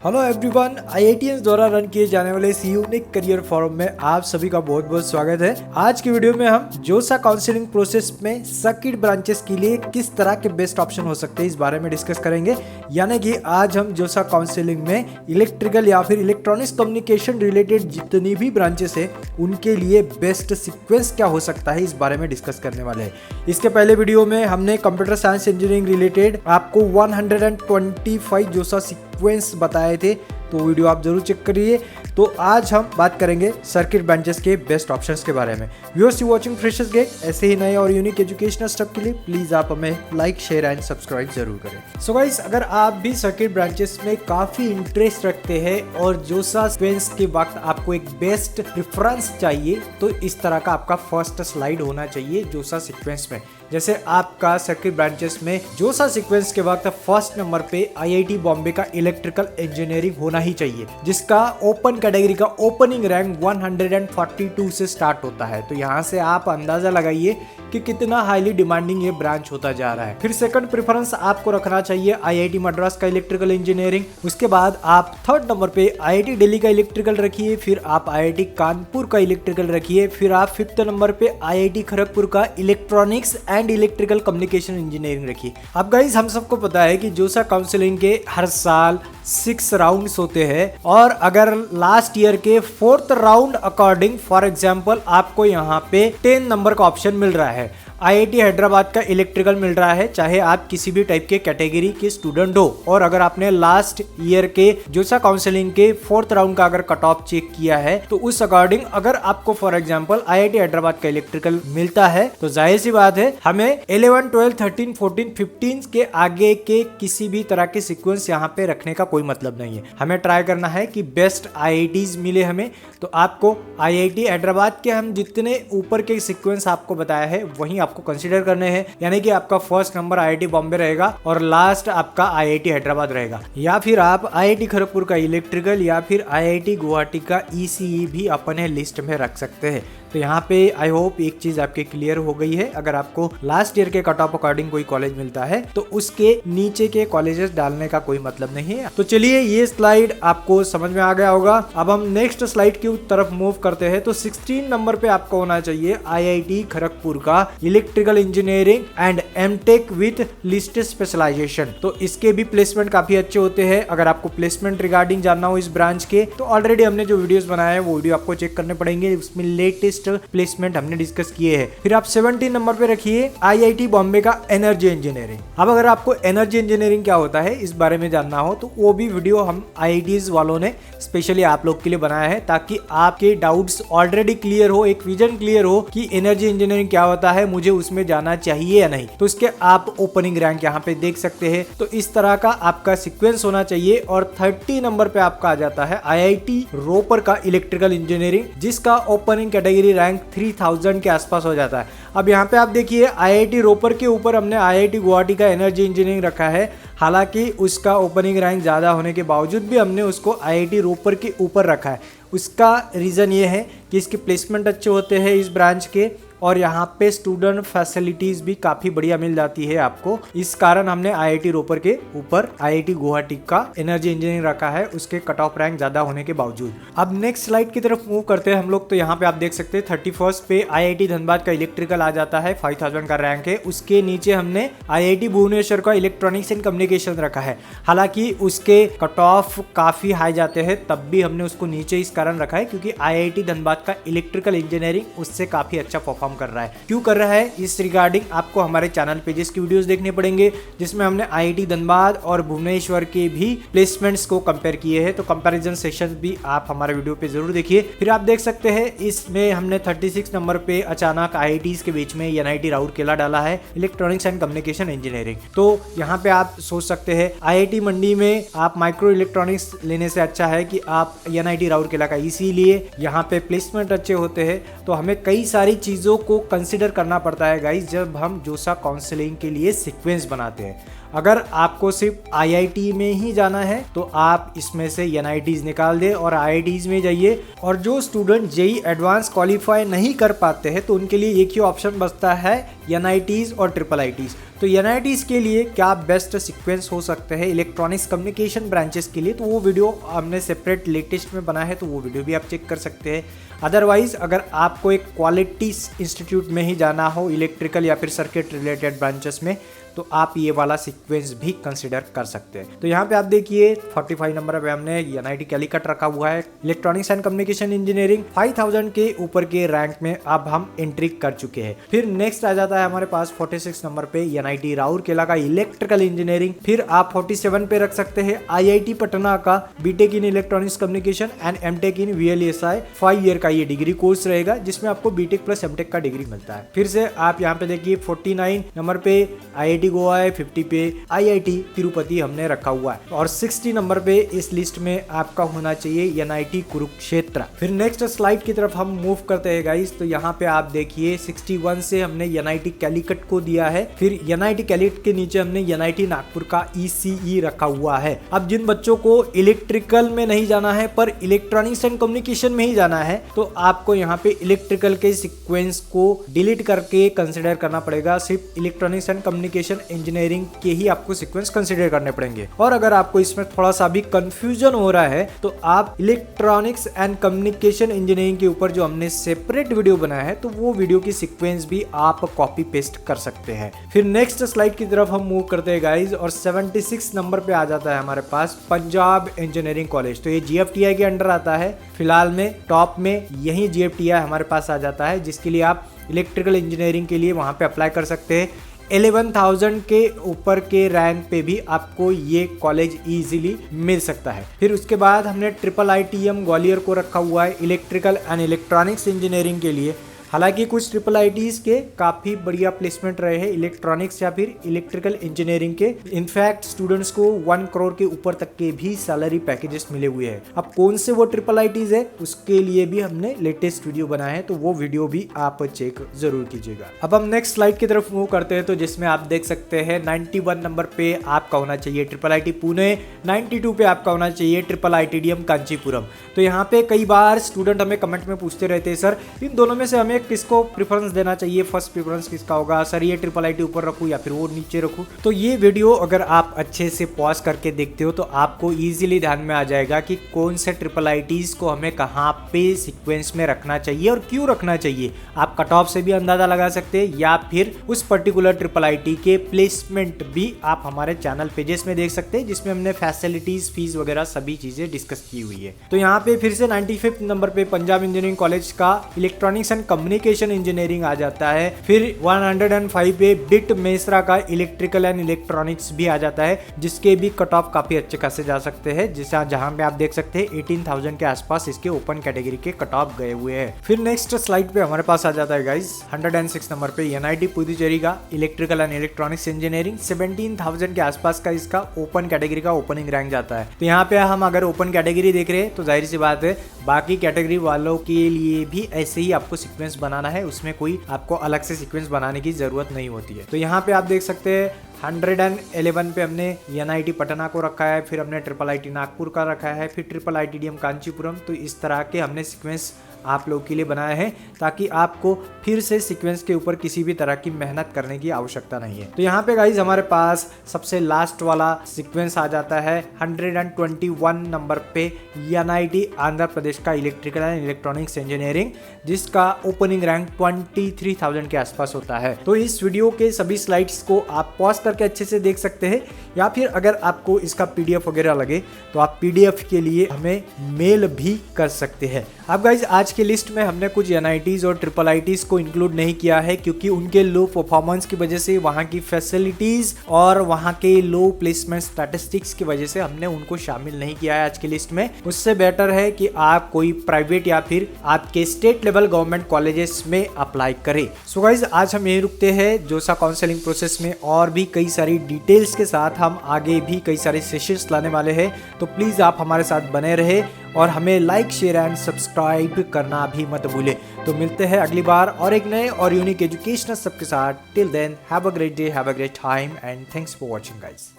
Hello everyone, IITian द्वारा run किए जाने वाले इस यूनिक करियर फोरम में आप सभी का बहुत बहुत स्वागत है। आज की वीडियो में हम जोसा काउंसलिंग प्रोसेस में सर्किट ब्रांचेस के लिए किस तरह के बेस्ट ऑप्शन हो सकते हैं इस बारे में डिस्कस करेंगे। यानी कि आज हम जोसा काउंसलिंग में इलेक्ट्रिकल या फिर इलेक्ट्रॉनिक्स कम्युनिकेशन रिलेटेड जितनी भी ब्रांचेस है उनके लिए बेस्ट सिक्वेंस क्या हो सकता है इस बारे में डिस्कस करने वाले हैं। इसके पहले वीडियो में हमने कंप्यूटर साइंस इंजीनियरिंग रिलेटेड आपको 125 जोसा सीक्वेंस बताए थे, तो वीडियो आप जरूर चेक करिए। तो आज हम बात करेंगे सर्किट ब्रांचेस के बेस्ट ऑप्शंस के बारे में। Viewers, you watching freshers GATE. ऐसे ही नए और यूनिक एजुकेशनल स्टफ के लिए प्लीज आप हमें लाइक, शेयर एंड सब्सक्राइब जरूर करें। सो गाइस, अगर आप भी सर्किट ब्रांचेस में काफी इंटरेस्ट रखते हैं और जोसा सीक्वेंस के वक्त आपको एक बेस्ट रेफरेंस चाहिए, तो इस तरह का आपका फर्स्ट स्लाइड होना चाहिए जोसा सीक्वेंस में। जैसे आपका सर्किट ब्रांचेस में जोसा सीक्वेंस के वक्त फर्स्ट नंबर पे आईआईटी बॉम्बे का इलेक्ट्रिकल इंजीनियरिंग होना ही चाहिए, जिसका ओपन कैटेगरी का ओपनिंग रैंक 142 से स्टार्ट होता है। तो यहाँ से आप अंदाजा लगाइए कि कितना हाईली डिमांडिंग ये ब्रांच होता जा रहा है। फिर सेकंड प्रेफरेंस आपको रखना चाहिए आईआईटी मद्रास का इलेक्ट्रिकल इंजीनियरिंग। उसके बाद आप थर्ड नंबर पे आईआईटी दिल्ली का इलेक्ट्रिकल रखिए, फिर आप आईआईटी कानपुर का इलेक्ट्रिकल रखिए, फिर आप फिफ्थ नंबर पे आईआईटी खड़गपुर का electronics and electrical communication engineering रखिए। अब गाइस, हम सबको पता है कि जोसा काउंसलिंग के हर साल 6 राउंड्स होते हैं, और अगर लास्ट ईयर के 4th round according for example आपको यहाँ पे 10 नंबर का ऑप्शन मिल रहा है। आईआईटी हैदराबाद का इलेक्ट्रिकल मिल रहा है, चाहे आप किसी भी टाइप के कैटेगरी के स्टूडेंट हो। और अगर आपने लास्ट ईयर के जोसा काउंसलिंग के 4th राउंड का अगर कट ऑफ चेक किया है, तो उस अकॉर्डिंग अगर आपको फॉर एग्जांपल आईआईटी हैदराबाद का इलेक्ट्रिकल मिलता है, तो जाहिर सी बात है हमें 11, 12, 13, 14, 15 के आगे के किसी भी तरह के सीक्वेंस यहाँ पे रखने का कोई मतलब नहीं है। हमें ट्राई करना है कि बेस्ट आईआईटीज मिले हमें। तो आपको आईआईटी हैदराबाद के हम जितने ऊपर के सीक्वेंस आपको बताया है वही आपको कंसीडर करने हैं। यानी कि आपका फर्स्ट नंबर आईआईटी बॉम्बे रहेगा और लास्ट आपका आईआईटी हैदराबाद रहेगा, या फिर आप आईआईटी खड़गपुर का इलेक्ट्रिकल या फिर आईआईटी गुवाहाटी का ईसीई भी अपने लिस्ट में रख सकते हैं। तो यहाँ पे आई होप एक चीज आपके क्लियर हो गई है। अगर आपको लास्ट ईयर के कट ऑफ अकॉर्डिंग कोई कॉलेज मिलता है तो उसके नीचे के कॉलेजेस डालने का कोई मतलब नहीं है। तो चलिए, ये स्लाइड आपको समझ में आ गया होगा। अब हम नेक्स्ट स्लाइड की तरफ मूव करते हैं। तो 16 नंबर पे आपको होना चाहिए आईआईटी खड़गपुर का electrical engineering and MTech with listed specialisation. तो इसके भी प्लेसमेंट काफी अच्छे होते हैं। अगर आपको प्लेसमेंट रिगार्डिंग जानना हो इस ब्रांच के, तो ऑलरेडी हमने जो वीडियोस बनाए हैं वो वीडियो आपको चेक करने पड़ेंगे। उसमें लेटेस्ट प्लेसमेंट हमने डिस्कस किए हैं। फिर आप 17 नंबर पे रखिए आईआईटी बॉम्बे का एनर्जी इंजीनियरिंग। अब अगर आपको एनर्जी इंजीनियरिंग क्या होता है इस बारे में जानना हो, तो वो भी वीडियो हम आईआईटीज वालों ने स्पेशली आप लोग के लिए बनाया है, ताकि आपके डाउट्स ऑलरेडी क्लियर हो, एक विजन क्लियर हो कि एनर्जी इंजीनियरिंग क्या होता है, मुझे उसमें जाना चाहिए या नहीं। तो इसके आप ओपनिंग रैंक यहाँ पे देख सकते हैं। तो इस तरह का आपका सीक्वेंस होना चाहिए। और 30 नंबर पे आपका आ जाता है आईआईटी रोपर का इलेक्ट्रिकल इंजीनियरिंग, जिसका ओपनिंग कैटेगरी रैंक 3000 के आसपास हो जाता है। अब यहाँ पे आप देखिए, आईआईटी रोपर के ऊपर हमने आईआईटी गुवाहाटी का एनर्जी इंजीनियरिंग रखा है। हालांकि उसका ओपनिंग रैंक ज़्यादा होने के बावजूद भी हमने उसको आईआईटी रोपर के ऊपर रखा है। उसका रीज़न ये है कि इसके प्लेसमेंट अच्छे होते हैं इस ब्रांच के, और यहाँ पे स्टूडेंट फैसिलिटीज भी काफी बढ़िया मिल जाती है आपको। इस कारण हमने आईआईटी रोपर के ऊपर आईआईटी गुवाहाटी का एनर्जी इंजीनियरिंग रखा है, उसके कट ऑफ रैंक ज्यादा होने के बावजूद। अब नेक्स्ट स्लाइड की तरफ मूव करते हैं हम लोग। तो यहाँ पे आप देख सकते हैं 31st पे आईआईटी धनबाद का इलेक्ट्रिकल आ जाता है, 5000 का रैंक है। उसके नीचे हमने आईआईटी भुवनेश्वर का इलेक्ट्रॉनिक्स एंड कम्युनिकेशन रखा है। हालांकि उसके कट ऑफ काफी हाई जाते हैं, तब भी हमने उसको नीचे इस कारण रखा है क्योंकि आईआईटी धनबाद का इलेक्ट्रिकल इंजीनियरिंग उससे काफी अच्छा परफॉर्म कर रहा है। क्यों कर रहा है, इस रिगार्डिंग आपको हमारे चैनल पेजेस की वीडियोस देखने पड़ेंगे, जिसमें हमने आईआईटी धनबाद और भुवनेश्वर के भी प्लेसमेंट्स को कंपेयर किए हैं। तो कंपैरिजन सेशन भी आप हमारे वीडियो पे जरूर देखिए। फिर आप देख सकते हैं इसमें हमने 36 नंबर पे अचानक आईआईटीज के बीच में एनआईटी राउरकेला डाला है, इलेक्ट्रॉनिक्स एंड कम्युनिकेशन इंजीनियरिंग। तो यहाँ पे आप सोच सकते हैं आईआईटी मंडी में आप माइक्रो इलेक्ट्रॉनिक्स लेने से अच्छा है कि आप एनआईटी राउरकेला का ईसी लिए। यहाँ पे प्लेसमेंट अच्छे होते हैं। तो हमें कई सारी चीजों को कंसिडर करना पड़ता है गाइस, जब हम जोसा काउंसलिंग के लिए सीक्वेंस बनाते हैं। अगर आपको सिर्फ IIT में ही जाना है तो आप इसमें से NITs निकाल दे और IITs में जाइए। और जो स्टूडेंट JEE एडवांस क्वालिफाई नहीं कर पाते हैं तो उनके लिए एक ही ऑप्शन बचता है NITs और IIITs। तो NITs के लिए क्या बेस्ट सीक्वेंस हो सकते हैं इलेक्ट्रॉनिक्स कम्युनिकेशन ब्रांचेस के लिए, तो वो वीडियो हमने सेपरेट लेटेस्ट में बना है, तो वो वीडियो भी आप चेक कर सकते हैं। अदरवाइज अगर आपको एक क्वालिटी इंस्टीट्यूट में ही जाना हो इलेक्ट्रिकल या फिर सर्किट रिलेटेड ब्रांचेस में, तो आप ये वाला सीक्वेंस भी कंसिडर कर सकते हैं। तो यहाँ पे आप देखिए 45 नंबर पे हमने NIT कैलीकट रखा हुआ है। इलेक्ट्रॉनिक्स एंड कम्युनिकेशन इंजीनियरिंग 5000 के ऊपर के रैंक में अब हम एंट्री कर चुके हैं। फिर नेक्स्ट आ जाता है हमारे पास 46 नंबर पे NIT राउरकेला का इलेक्ट्रिकल इंजीनियरिंग। फिर आप 47 पे रख सकते हैं IIT पटना का BTech in electronics communication and MTech in VLSI 5 year का ये डिग्री कोर्स रहेगा, जिसमें आपको बीटेक प्लस एमटेक का डिग्री मिलता है। फिर से आप यहाँ पे देखिए 49 नंबर पे IIT गोवा है, 50 पे IIT तिरुपति हमने रखा हुआ है और 60 नंबर पे इस लिस्ट में आपका होना चाहिए NIT कुरुक्षेत्र। फिर नेक्स्ट स्लाइड की तरफ हम मूव करते हैं गाइस। तो यहाँ पे आप देखिए 61 से हमने NIT कैलीकट को दिया है। फिर NIT कैलीकट के नीचे हमने NIT नागपुर का ECE रखा हुआ है। अब जिन बच्चों को इलेक्ट्रिकल में नहीं जाना है पर इलेक्ट्रॉनिक्स एंड कम्युनिकेशन में ही जाना है, तो आपको यहाँ पे इलेक्ट्रिकल के सीक्वेंस को डिलीट करके कंसिडर करना पड़ेगा। सिर्फ इलेक्ट्रॉनिक्स एंड कम्युनिकेशन इंजीनियरिंग के ही आपको सीक्वेंस कंसीडर करने पड़ेंगे। और अगर आपको इसमें थोड़ा सा भी कंफ्यूजन हो रहा है तो आप इलेक्ट्रॉनिक्स एंड कम्युनिकेशन इंजीनियरिंग के ऊपर जो हमने सेपरेट वीडियो बनाया है, तो वो वीडियो की सीक्वेंस भी आप कॉपी पेस्ट कर सकते हैं। फिर नेक्स्ट स्लाइड की तरफ हम मूव करते हैं गाइज और 76 नंबर पे आ जाता है हमारे पास पंजाब इंजीनियरिंग कॉलेज। तो ये GFTI के अंडर आता है। फिलहाल में टॉप में यही GFTI हमारे पास आ जाता है, जिसके लिए आप इलेक्ट्रिकल इंजीनियरिंग के लिए वहां पे अप्लाई कर सकते हैं। 11,000 के ऊपर के रैंक पे भी आपको ये कॉलेज इजीली मिल सकता है। फिर उसके बाद हमने IIITM ग्वालियर को रखा हुआ है इलेक्ट्रिकल एंड इलेक्ट्रॉनिक्स इंजीनियरिंग के लिए। हालांकि कुछ IIITs के काफ़ी बढ़िया प्लेसमेंट रहे हैं इलेक्ट्रॉनिक्स या फिर इलेक्ट्रिकल इंजीनियरिंग के। इनफैक्ट स्टूडेंट्स को 1 करोड़ के ऊपर तक के भी सैलरी पैकेजेस मिले हुए हैं। अब कौन से वो IIITs है उसके लिए भी हमने लेटेस्ट वीडियो बनाया है, तो वो वीडियो भी आप चेक जरूर कीजिएगा। अब हम नेक्स्ट स्लाइड की तरफ मूव करते हैं, तो जिसमें आप देख सकते हैं 91 नंबर पे आपका होना चाहिए IIIT पुणे, 92 पे आपका होना चाहिए IIITDM कांचीपुरम। तो यहाँ पे कई बार स्टूडेंट हमें कमेंट में पूछते रहते हैं, सर इन दोनों में से हमें किसको प्रेफरेंस देना चाहिए, फर्स्ट प्रेफरेंस किसका होगा, सर ये IIIT ऊपर रखूं या फिर वो नीचे रखूं। तो ये वीडियो अगर आप अच्छे से पॉज करके देखते हो तो आपको इजीली ध्यान में आ जाएगा कि कौन से IIITs को हमें कहाँ पे सीक्वेंस में रखना चाहिए और क्यों रखना चाहिए। आप कट ऑफ से भी अंदाजा लगा सकते हैं या फिर उस पर्टिकुलर IIIT के प्लेसमेंट भी आप हमारे चैनल पेजेस में देख सकते हैं, जिसमें हमने फैसिलिटीज, फीस वगैरह सभी चीजें डिस्कस की हुई है। तो यहाँ पे फिर से 95 नंबर पे पंजाब इंजीनियरिंग कॉलेज का इलेक्ट्रॉनिक्स एंड कम्युनिकेशन इंजीनियरिंग आ जाता है। फिर 105 पे बिट मेसरा का इलेक्ट्रिकल एंड इलेक्ट्रॉनिक्स भी आ जाता है, जिसके भी कट ऑफ काफी अच्छे खासे जा सकते हैं, जिससे जहां पे आप देख सकते हैं 18,000 के आसपास इसके ओपन कैटेगरी के कट ऑफ गए हुए हैं। फिर नेक्स्ट स्लाइड पे हमारे पास आ जाता है गाइस 106 नंबर पे NIT पुदुचेरी का इलेक्ट्रिकल एंड इलेक्ट्रॉनिक्स इंजीनियरिंग 17,000 के आसपास का इसका ओपन कैटेगरी का ओपनिंग रैंक जाता है। तो यहाँ पे हम अगर ओपन कैटेगरी देख रहे हैं तो जाहिर सी बात है बाकी कैटेगरी वालों के लिए भी ऐसे ही आपको सीक्वेंस बनाना है, उसमें कोई आपको अलग से सीक्वेंस बनाने की जरूरत नहीं होती है। तो यहाँ पे आप देख सकते हैं 111 पे हमने NIT पटना को रखा है, फिर हमने IIIT नागपुर का रखा है, फिर IIITDM कांचीपुरम। तो इस तरह के हमने सीक्वेंस आप लोग के लिए बनाए हैं ताकि आपको फिर से सीक्वेंस के ऊपर किसी भी तरह की मेहनत करने की आवश्यकता नहीं है। तो यहाँ पे गाइज हमारे पास सबसे लास्ट वाला सीक्वेंस आ जाता है 121 नंबर पे NIT आंध्र प्रदेश का इलेक्ट्रिकल एंड इलेक्ट्रॉनिक्स इंजीनियरिंग, जिसका ओपनिंग रैंक 23,000 के आसपास होता है। तो इस वीडियो के सभी स्लाइड्स को आप पॉज करके अच्छे से देख सकते हैं, या फिर अगर आपको इसका PDF वगैरह लगे तो आप PDF के लिए हमें मेल भी कर सकते हैं। अब गाइज आज की लिस्ट में हमने कुछ NITs और IIITs को इंक्लूड नहीं किया है, क्योंकि उनके लो परफॉर्मेंस की वजह से, वहाँ की फैसिलिटीज और वहाँ के लो प्लेसमेंट स्टैटिस्टिक्स की वजह से हमने उनको शामिल नहीं किया है आज की लिस्ट में। उससे बेटर है कि आप कोई प्राइवेट या फिर आपके स्टेट लेवल गवर्नमेंट कॉलेजेस में अप्लाई करें। सो गाइज आज हम यही रुकते हैं। जोसा काउंसलिंग प्रोसेस में और भी कई सारी डिटेल्स के साथ हम आगे भी कई सारे सेशंस लाने वाले हैं। तो प्लीज़ आप हमारे साथ बने रहे और हमें लाइक शेयर एंड सब्सक्राइब करना भी मत भूलें। तो मिलते हैं अगली बार और एक नए और यूनिक एजुकेशनल सब के साथ। Till then have a great day, have a great time and thanks for watching guys.